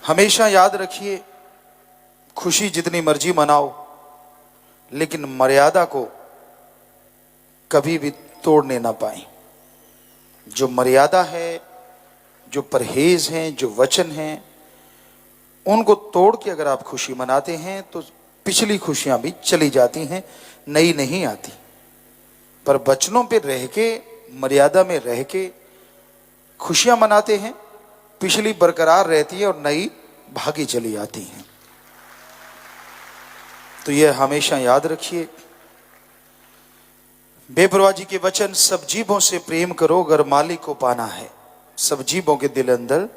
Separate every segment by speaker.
Speaker 1: हमेशा याद रखिए, खुशी जितनी मर्जी मनाओ, लेकिन मर्यादा को कभी भी तोड़ने ना पाए। जो मर्यादा है, जो परहेज हैं, जो वचन हैं, उनको तोड़ के अगर आप खुशी मनाते हैं तो पिछली खुशियां भी चली जाती हैं, नई नहीं आती। पर वचनों पे रह के, मर्यादा में रह के खुशियां मनाते हैं, पिछली बरकरार रहती है और नई भागी चली आती हैं। तो यह हमेशा याद रखिए। बेपरवाह जी के वचन, सब जीवों से प्रेम करो अगर मालिक को पाना है। सब जीवों के दिल अंदर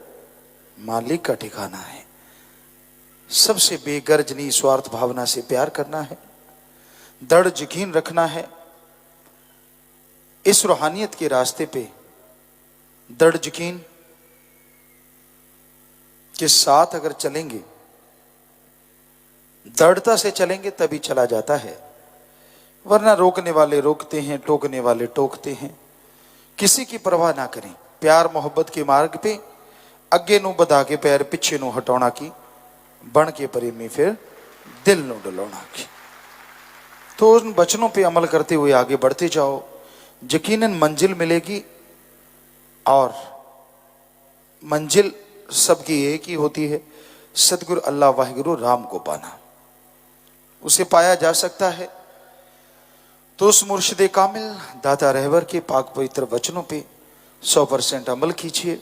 Speaker 1: मालिक का ठिकाना है। सबसे बेगर्ज निस्वार्थ भावना से प्यार करना है, दृढ़ यकीन रखना है। इस रूहानियत के रास्ते पे दृढ़ यकीन के साथ अगर चलेंगे, दृढ़ता से चलेंगे तभी चला जाता है, वरना रोकने वाले रोकते हैं, टोकने वाले टोकते हैं। किसी की परवाह ना करें। प्यार मोहब्बत के मार्ग पे अगे नू बधा के पैर पिछे नू हटाना की, बन के प्रेमी फिर दिल नू डलाना की। तो उन वचनों पे अमल करते हुए आगे बढ़ते जाओ, यकीनन मंजिल मिलेगी। और मंजिल सबकी एक ही होती है, सतगुरु अल्लाह वाहिगुरु राम को पाना। उसे पाया जा सकता है तो उस मुर्शिदे कामिल दाता रहबर के पाक पवित्र वचनों पे 100% अमल कीजिए।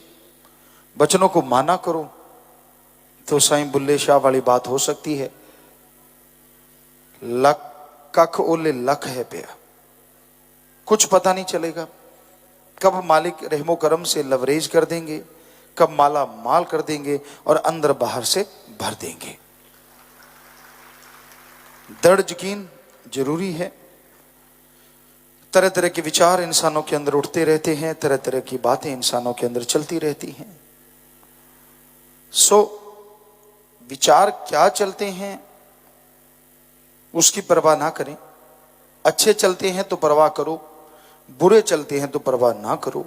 Speaker 1: वचनों को माना करो तो साईं बुल्ले शाह वाली बात हो सकती है, लख कख ओले लख है पिया। कुछ पता नहीं चलेगा कब मालिक रहमो करम से लवरेज कर देंगे, कब माला माल कर देंगे और अंदर बाहर से भर देंगे। दृढ़ यकीन जरूरी है। तरह तरह के विचार इंसानों के अंदर उठते रहते हैं, तरह तरह की बातें इंसानों के अंदर चलती रहती हैं। विचार क्या चलते हैं उसकी परवाह ना करें। अच्छे चलते हैं तो परवाह करो, बुरे चलते हैं तो परवाह ना करो।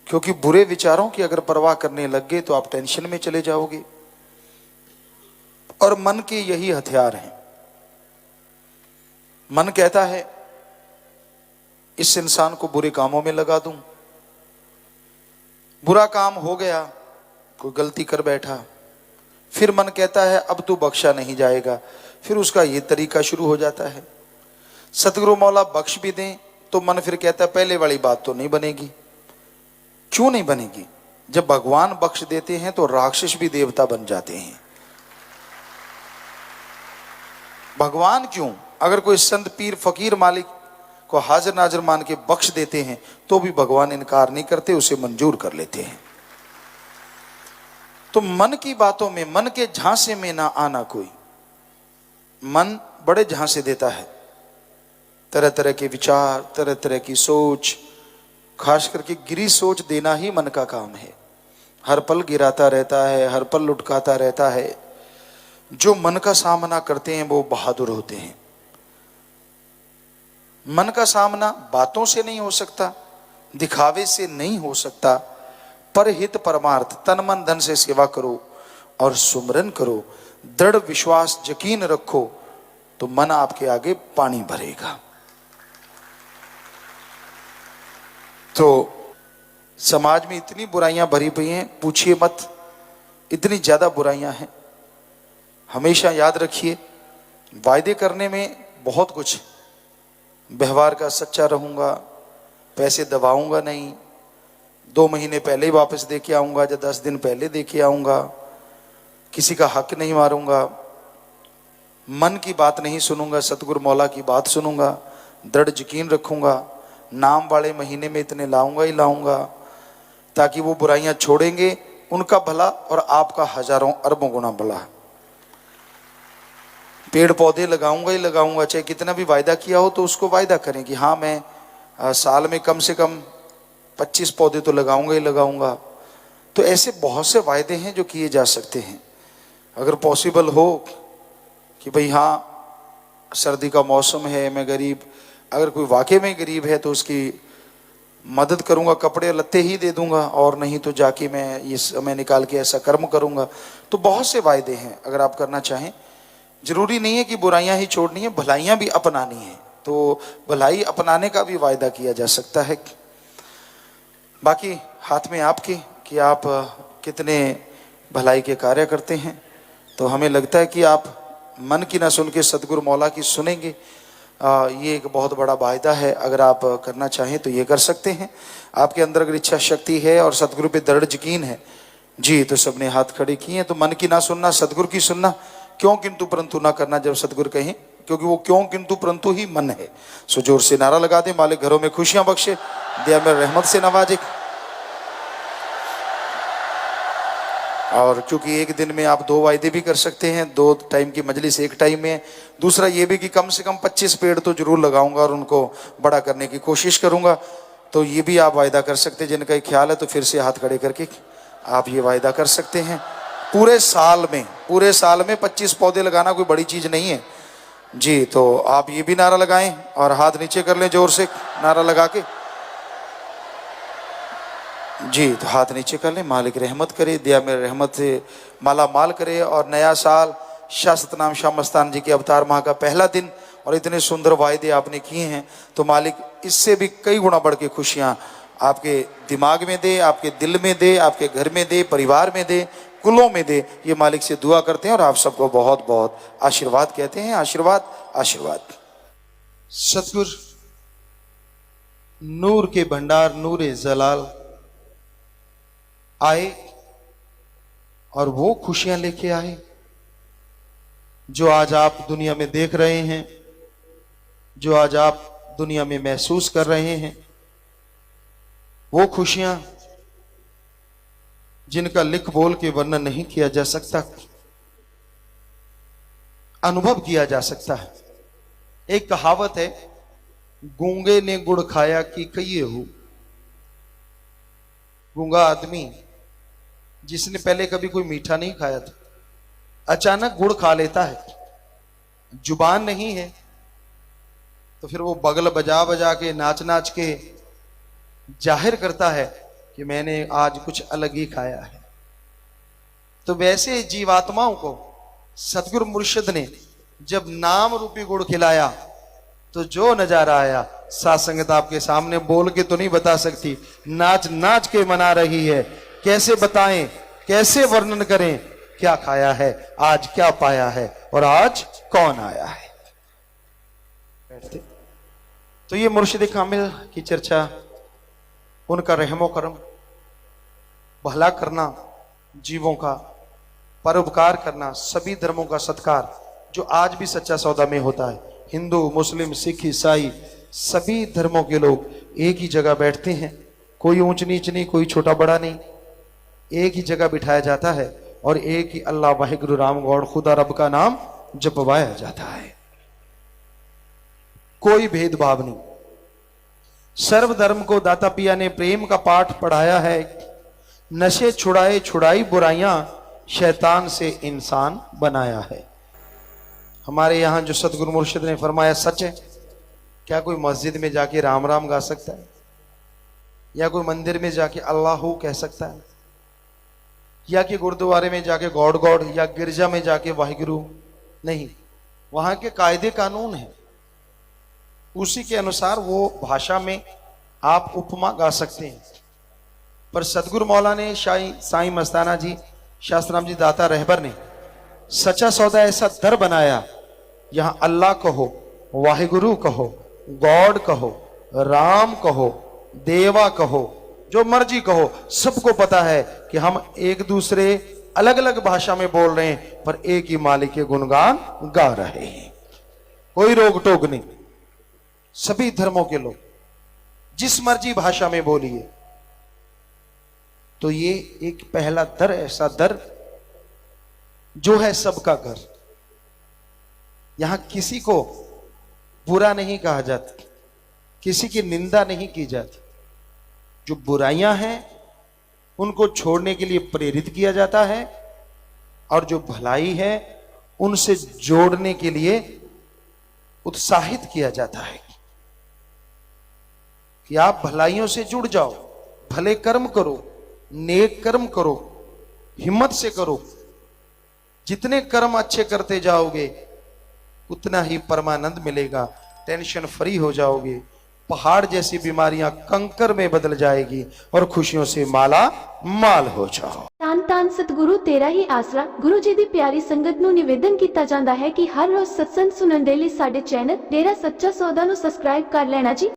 Speaker 1: क्योंकि बुरे विचारों की अगर परवाह करने लग गए तो आप टेंशन में चले जाओगे। और मन के यही हथियार हैं। मन कहता है इस इंसान को बुरे कामों में लगा दूं, बुरा काम हो गया, कोई गलती कर बैठा, फिर मन कहता है अब तू बख्शा नहीं जाएगा, फिर उसका ये तरीका शुरू हो जाता है। सतगुरु मौला बख्श भी दें तो मन फिर कहता है पहले वाली बात तो नहीं बनेगी। क्यों नहीं बनेगी? जब भगवान बख्श देते हैं तो राक्षस भी देवता बन जाते हैं। भगवान क्यों, अगर कोई संत पीर फकीर मालिक को हाजिर नाजिर मान के बख्श देते हैं तो भी भगवान इनकार नहीं करते, उसे मंजूर कर लेते हैं। तो मन की बातों में, मन के झांसे में ना आना कोई। मन बड़े झांसे देता है, तरह तरह के विचार, तरह तरह की सोच, खास करके गिरी सोच देना ही मन का काम है। हर पल गिराता रहता है, हर पल लुटकाता रहता है। जो मन का सामना करते हैं वो बहादुर होते हैं। मन का सामना बातों से नहीं हो सकता, दिखावे से नहीं हो सकता। परहित परमार्थ, तन मन धन से सेवा करो और सुमरन करो, दृढ़ विश्वास यकीन रखो तो मन आपके आगे पानी भरेगा। तो समाज में इतनी बुराइयां भरी पई हैं, पूछिए मत, इतनी ज्यादा बुराइयां हैं। हमेशा याद रखिए, वायदे करने में बहुत कुछ, व्यवहार का सच्चा रहूंगा, पैसे दबाऊंगा नहीं, 2 महीने पहले ही वापस दे के आऊंगा या 10 दिन पहले दे के आऊंगा, किसी का हक नहीं मारूंगा, मन की बात नहीं सुनूंगा, सतगुरु मौला की बात सुनूंगा, दृढ़ यकीन रखूंगा, नाम वाले महीने में इतने लाऊंगा ही लाऊंगा ताकि वो बुराइयां छोड़ेंगे, उनका भला और आपका हजारों अरबों गुना भला। पेड़ पौधे लगाऊंगा ही लगाऊंगा, चाहे कितना भी वायदा किया हो तो उसको वायदा करें कि हाँ मैं साल में कम से कम 25 पौधे तो लगाऊंगा ही लगाऊंगा। तो ऐसे बहुत से वायदे हैं जो किए जा सकते हैं। अगर पॉसिबल हो कि भाई हाँ सर्दी का मौसम है, मैं गरीब, अगर कोई वाकई में गरीब है तो उसकी मदद करूंगा, कपड़े लत्ते ही दे दूंगा, और नहीं तो जाके मैं ये समय निकाल के ऐसा कर्म करूंगा। तो बहुत से वायदे हैं, अगर आप करना चाहें। जरूरी नहीं है कि बुराइयां ही छोड़नी है, भलाइयां भी अपनानी है, तो भलाई अपनाने का भी वायदा किया जा सकता है। बाकी हाथ में आपके कि आप कितने भलाई के कार्य करते हैं। तो हमें लगता है कि आप मन की ना सुन के सतगुरु मौला की सुनेंगे। ये एक बहुत बड़ा वायदा है, अगर आप करना चाहें तो ये कर सकते हैं। आपके अंदर अगर इच्छा शक्ति है और सतगुरु पे दृढ़ यकीन है जी, तो सबने हाथ खड़े किए हैं। तो मन की ना सुनना, सतगुरु की सुनना, क्यों किंतु परंतु ना करना जब सतगुरु कहें, क्योंकि वो क्यों किंतु परंतु ही मन है। सो जोर से नारा लगा दे, मालिक घरों में खुशियां बख्शे, दया में रहमत से नवाजे। और क्योंकि एक दिन में आप 2 वायदे भी कर सकते हैं, 2 टाइम की मजलिस एक टाइम में। दूसरा ये भी कि कम से कम 25 पेड़ तो जरूर लगाऊंगा और उनको बड़ा करने की कोशिश करूंगा। तो ये भी आप वायदा कर सकते हैं। जिनका ख्याल है तो फिर से हाथ खड़े करके आप ये वायदा कर सकते हैं। पूरे साल में 25 पौधे लगाना कोई बड़ी चीज नहीं है जी। तो आप ये भी नारा लगाएं और हाथ नीचे कर लें जोर से नारा लगा के जी। तो हाथ नीचे कर ले, मालिक रहमत करे, दया में रहमत से माला माल करे। और नया साल शाह सतनाम शाह मस्तान जी के अवतार माह का पहला दिन, और इतने सुंदर वायदे आपने किए हैं, तो मालिक इससे भी कई गुना बढ़ के खुशियां आपके दिमाग में दे, आपके दिल में दे, आपके घर में दे, परिवार में दे, कुलों में दे। ये मालिक से दुआ करते हैं और आप सबको बहुत बहुत आशीर्वाद कहते हैं। आशीर्वाद आशीर्वाद।
Speaker 2: सतगुर नूर के भंडार नूरे जलाल आए और वो खुशियां लेके आए जो आज आप दुनिया में देख रहे हैं, जो आज आप दुनिया में महसूस कर रहे हैं। वो खुशियां जिनका लिख बोल के वर्णन नहीं किया जा सकता, अनुभव किया जा सकता है। एक कहावत है, गूंगे ने गुड़ खाया कि कहिए हो। गूंगा आदमी जिसने पहले कभी कोई मीठा नहीं खाया था, अचानक गुड़ खा लेता है, जुबान नहीं है, तो फिर वो बगल बजा बजा के नाच नाच के जाहिर करता है कि मैंने आज कुछ अलग ही खाया है। तो वैसे जीवात्माओं को सतगुरु मुर्शिद ने जब नाम रूपी गुड़ खिलाया तो जो नजारा आया, साथ संगत आपके सामने बोल के तो नहीं बता सकती, नाच नाच के मना रही है। कैसे बताएं, कैसे वर्णन करें, क्या खाया है, आज क्या पाया है और आज कौन आया है। बैठते। तो ये मुर्शिद कामिल की चर्चा, उनका रहमो करम, भला करना जीवों का, परोपकार करना, सभी धर्मों का सत्कार, जो आज भी सच्चा सौदा में होता है। हिंदू, मुस्लिम, सिख, ईसाई, सभी धर्मों के लोग एक ही जगह बैठते हैं। कोई ऊंच नीच नहीं, कोई छोटा बड़ा नहीं, एक ही जगह बिठाया जाता है और एक ही अल्लाह वाहिगुरु राम गौड़ खुदा रब का नाम जपवाया जाता है। कोई भेदभाव नहीं। सर्वधर्म को दाता पिया ने प्रेम का पाठ पढ़ाया है। नशे छुड़ाए छुड़ाई बुराइयां, शैतान से इंसान बनाया है। हमारे यहां जो सतगुरु मुर्शिद ने फरमाया सच है। क्या कोई मस्जिद में जाके राम राम गा सकता है, या कोई मंदिर में जाके अल्लाह कह सकता है, या कि गुरुद्वारे में जाके गॉड गॉड, या गिरजा में जाके वाहिगुरु? नहीं। वहां के कायदे कानून है, उसी के अनुसार वो भाषा में आप उपमा गा सकते हैं। पर सतगुरु मौला ने साईं मस्ताना जी, शास्त्राम जी दाता रहबर ने सच्चा सौदा ऐसा दर बनाया, यहां अल्लाह कहो, वाहिगुरु कहो, गॉड कहो, राम कहो, देवा कहो, जो मर्जी कहो, सबको पता है कि हम एक दूसरे अलग अलग भाषा में बोल रहे हैं पर एक ही मालिक के गुणगान गा रहे हैं। कोई रोक टोक नहीं। सभी धर्मों के लोग जिस मर्जी भाषा में बोलिए। तो ये एक पहला दर, ऐसा दर जो है सबका घर। यहां किसी को बुरा नहीं कहा जाता, किसी की निंदा नहीं की जाती। जो बुराइयां हैं उनको छोड़ने के लिए प्रेरित किया जाता है, और जो भलाई है उनसे जोड़ने के लिए उत्साहित किया जाता है। कि आप भलाइयों से जुड़ जाओ, भले कर्म करो, नेक कर्म करो, हिम्मत से करो। जितने कर्म अच्छे करते जाओगे उतना ही परमानंद मिलेगा, टेंशन फ्री हो जाओगे, पहाड़ जैसी बीमारियां कंकर में बदल जाएगी और खुशियों से माला माल हो जाओ।
Speaker 3: ਧੰਨ ਧੰਨ ਸਤਿਗੁਰੂ ਤੇਰਾ ਹੀ ਆਸਰਾ। ਗੁਰੂ ਜੀ ਦੀ ਪਿਆਰੀ ਸੰਗਤ ਨੂੰ ਨਿਵੇਦਨ ਕੀਤਾ ਜਾਂਦਾ ਹੈ ਕਿ ਹਰ ਰੋਜ਼ ਸਤਸੰਗ ਸੁਣਨ ਦੇ ਲਈ ਸਾਡੇ ਚੈਨਲ ਡੇਰਾ ਸੱਚਾ ਸੌਦਾ ਨੂੰ ਸਬਸਕ੍ਰਾਈਬ ਕਰ ਲੈਣਾ ਜੀ।